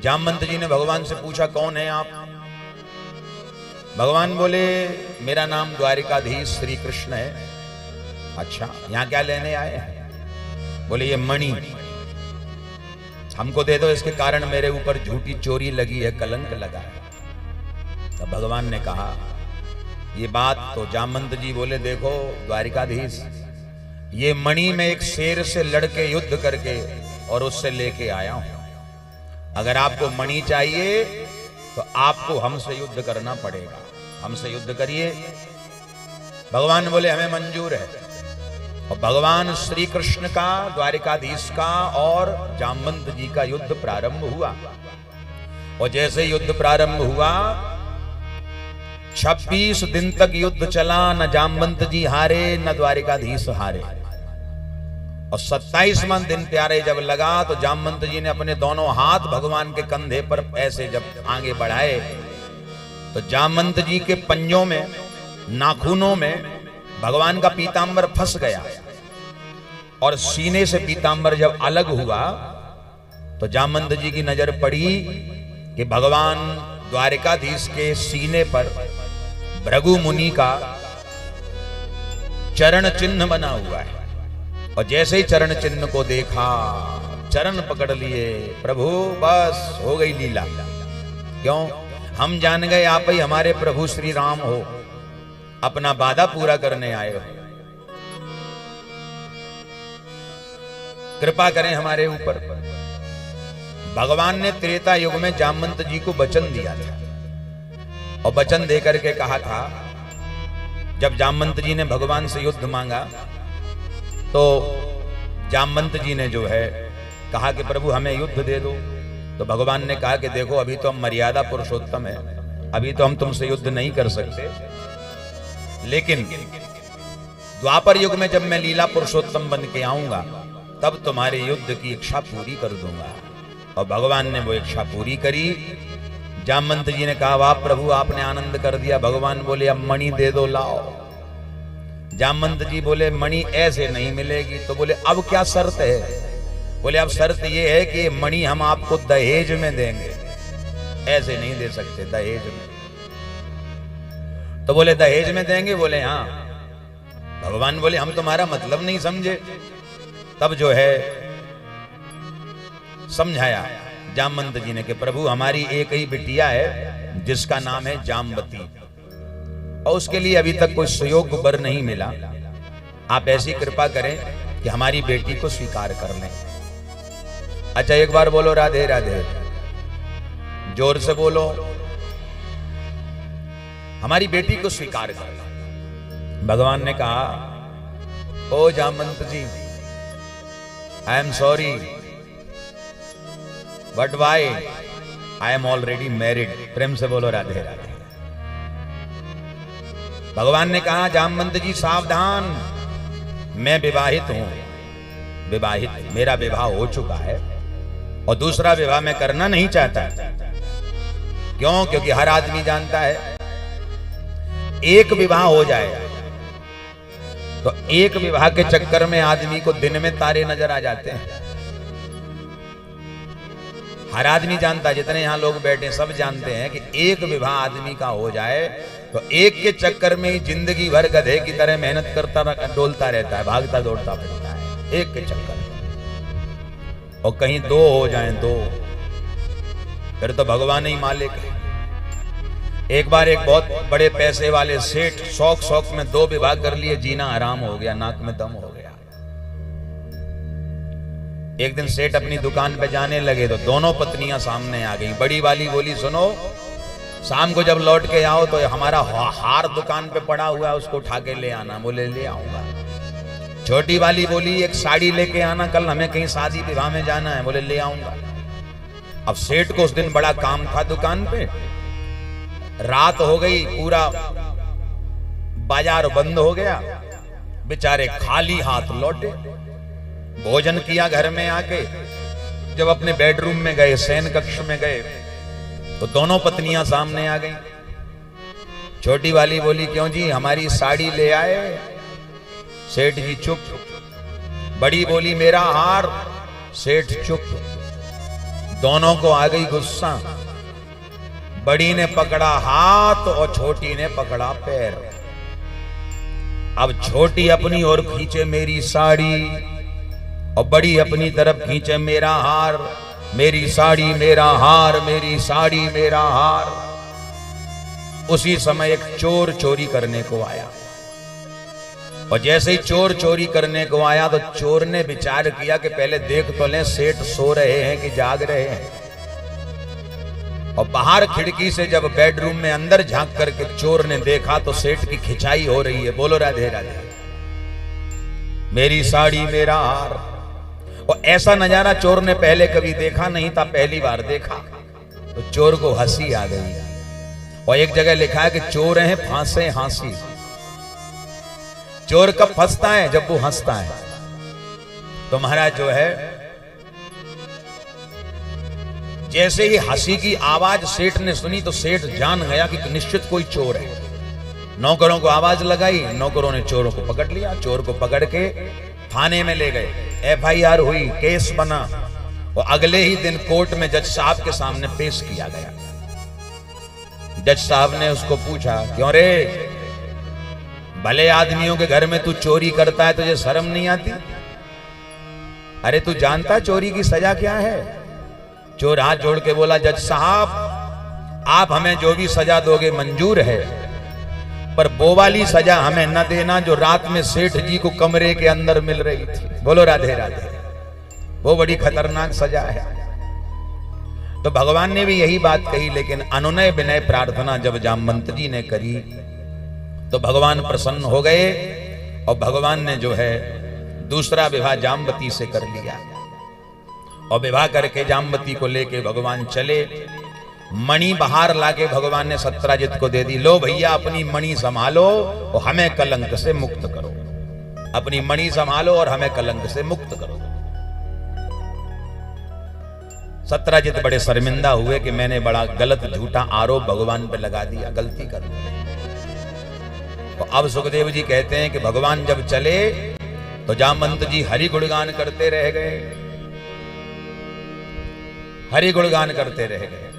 जामवंत जी ने भगवान से पूछा, कौन है आप? भगवान बोले, मेरा नाम द्वारिकाधीश श्री कृष्ण है। अच्छा, यहां क्या लेने आए हैं? बोले, ये मणि हमको दे दो, इसके कारण मेरे ऊपर झूठी चोरी लगी है, कलंक लगा है। तो भगवान ने कहा ये बात, तो जामवंत जी बोले, देखो द्वारिकाधीश, ये मणि में एक शेर से लड़के युद्ध करके और उससे लेके आया हूं। अगर आपको मणि चाहिए तो आपको हमसे युद्ध करना पड़ेगा, हमसे युद्ध करिए। भगवान बोले, हमें मंजूर है। और भगवान श्री कृष्ण का, द्वारिकाधीश का और जामवंत जी का युद्ध प्रारंभ हुआ। और जैसे युद्ध प्रारंभ हुआ, 26 दिन तक युद्ध चला। न जामवंत जी हारे, न द्वारिकाधीश हारे। और 27वां दिन प्यारे जब लगा, तो जामवंत जी ने अपने दोनों हाथ भगवान के कंधे पर ऐसे जब आगे बढ़ाए, तो जामवंत जी के पंजों में, नाखूनों में भगवान का पीतांबर फंस गया। और सीने से पीतांबर जब अलग हुआ, तो जामवंत जी की नजर पड़ी कि भगवान द्वारिकाधीश के सीने पर भृगु मुनि का चरण चिन्ह बना हुआ है। और जैसे ही चरण चिन्ह को देखा, चरण पकड़ लिए, प्रभु बस हो गई लीला। क्यों? हम जान गए आप ही हमारे प्रभु श्री राम हो, अपना वादा पूरा करने आए हो। कृपा करें हमारे ऊपर। भगवान ने त्रेता युग में जामवंत जी को वचन दिया था, और वचन देकर के कहा था, जब जामवंत जी ने भगवान से युद्ध मांगा, तो जामवंत जी ने जो है कहा कि प्रभु हमें युद्ध दे दो। तो भगवान ने कहा कि देखो, अभी तो हम मर्यादा पुरुषोत्तम है, अभी तो हम तुमसे युद्ध नहीं कर सकते, लेकिन द्वापर युग में जब मैं लीला पुरुषोत्तम बन के आऊंगा, तब तुम्हारे युद्ध की इच्छा पूरी कर दूंगा। और भगवान ने वो इच्छा पूरी करी। जामवंत जी ने कहा, वाह प्रभु, आपने आनंद कर दिया। भगवान बोले, अब मणि दे दो, लाओ। जामवंत जी बोले, मणि ऐसे नहीं मिलेगी। तो बोले, अब क्या शर्त है? बोले, अब शर्त ये है कि मणि हम आपको दहेज में देंगे, ऐसे नहीं दे सकते, दहेज में। तो बोले, दहेज में देंगे? बोले, हाँ। भगवान बोले, हम तुम्हारा मतलब नहीं समझे। तब जो है समझाया जामवंत जी ने कि प्रभु, हमारी एक ही बिटिया है जिसका नाम है जामवती, और उसके लिए अभी तक कोई सुयोग वर नहीं मिला। आप ऐसी कृपा करें कि हमारी बेटी को स्वीकार कर लें। अच्छा, एक बार बोलो राधे राधे, जोर से बोलो। हमारी बेटी को स्वीकार कर लें। भगवान ने कहा, ओ Jamwant ji, I am sorry, but why? I am already married. प्रेम से बोलो राधे राधे। भगवान ने कहा, जामवंत जी सावधान, मैं विवाहित हूं, विवाहित, मेरा विवाह हो चुका है, और दूसरा विवाह मैं करना नहीं चाहता। क्यों? क्योंकि हर आदमी जानता है, एक विवाह हो जाए तो एक विवाह के चक्कर में आदमी को दिन में तारे नजर आ जाते हैं। हर आदमी जानता है, जितने यहां लोग बैठे सब जानते हैं कि एक विवाह आदमी का हो जाए तो एक के चक्कर में ही जिंदगी भर गधे की तरह मेहनत करता डोलता रहता है, भागता दौड़ता फिरता है, एक के चक्कर में। और कहीं दो हो जाएं, दो, फिर तो भगवान ही मालिक है। एक बार एक बहुत बड़े पैसे वाले सेठ शौक में 2 विवाह कर लिए, जीना आराम हो गया, नाक में दम हो गया। एक दिन सेठ अपनी दुकान पे जाने लगे तो दोनों पत्नियां सामने आ गई। बड़ी वाली बोली, सुनो, शाम को जब लौट के आओ तो हमारा हार दुकान पे पड़ा हुआ है, उसको उठा के ले आना। बोले, ले आऊंगा। छोटी वाली बोली, एक साड़ी लेके आना, कल हमें कहीं शादी विवाह में जाना है। बोले, ले आऊंगा। अब सेठ को उस दिन बड़ा काम था दुकान पे, रात हो गई, पूरा बाजार बंद हो गया, बेचारे खाली हाथ लौटे। भोजन किया घर में आके, जब अपने बेडरूम में गए, शयन कक्ष में गए, तो दोनों पत्नियां सामने आ गईं। छोटी वाली बोली, क्यों जी, हमारी साड़ी ले आए? सेठ जी चुप। बड़ी बोली, मेरा हार। सेठ चुप। दोनों को आ गई गुस्सा। बड़ी ने पकड़ा हाथ और छोटी ने पकड़ा पैर। अब छोटी अपनी ओर खींचे मेरी साड़ी और बड़ी अपनी तरफ खींचे मेरा हार। मेरी साड़ी मेरा हार, मेरी साड़ी मेरा हार। उसी समय एक चोर चोरी करने को आया और जैसे ही चोर चोरी करने को आया तो चोर ने विचार किया कि पहले देख तो लें सेठ सो रहे हैं कि जाग रहे हैं। और बाहर खिड़की से जब बेडरूम में अंदर झांक करके चोर ने देखा तो सेठ की खिंचाई हो रही है। बोलो राधे राधे। मेरी साड़ी मेरा हार। और ऐसा नजारा चोर ने पहले कभी देखा नहीं था, पहली बार देखा। तो चोर को हंसी आ गई। और एक जगह लिखा है कि चोर हैं फांसे हांसी। चोर कब फंसता है? जब वो हंसता है। तो महाराज जो है जैसे ही हंसी की आवाज सेठ ने सुनी तो सेठ जान गया कि निश्चित कोई चोर है। नौकरों को आवाज लगाई, नौकरों ने चोरों को पकड़ लिया। चोर को पकड़ के थाने में ले गए। FIR हुई, केस बना और अगले ही दिन कोर्ट में जज साहब के सामने पेश किया गया। जज साहब ने उसको पूछा, क्यों रे, भले आदमियों के घर में तू चोरी करता है, तुझे शर्म नहीं आती? अरे तू जानता चोरी की सजा क्या है? चोर हाथ जोड़ के बोला, जज साहब आप हमें जो भी सजा दोगे मंजूर है, पर वो वाली सजा हमें न देना जो रात में सेठ जी को कमरे के अंदर मिल रही थी। बोलो राधे राधे। वो बड़ी खतरनाक सजा है। तो भगवान ने भी यही बात कही, लेकिन अनुनय विनय प्रार्थना जब जामवंत जी ने करी तो भगवान प्रसन्न हो गए और भगवान ने जो है दूसरा विवाह जामवती से कर लिया। और विवाह करके जामवती को लेके भगवान चले। मणि बाहर लाके भगवान ने सत्राजित को दे दी। लो भैया अपनी मणि संभालो और हमें कलंक से मुक्त करो। अपनी मणि संभालो और हमें कलंक से मुक्त करो। सत्राजित बड़े शर्मिंदा हुए कि मैंने बड़ा गलत झूठा आरोप भगवान पे लगा दिया, गलती कर दी। तो अब सुखदेव जी कहते हैं कि भगवान जब चले तो जामवंत जी हरि गुणगान करते रह गए, हरि गुणगान करते रह गए।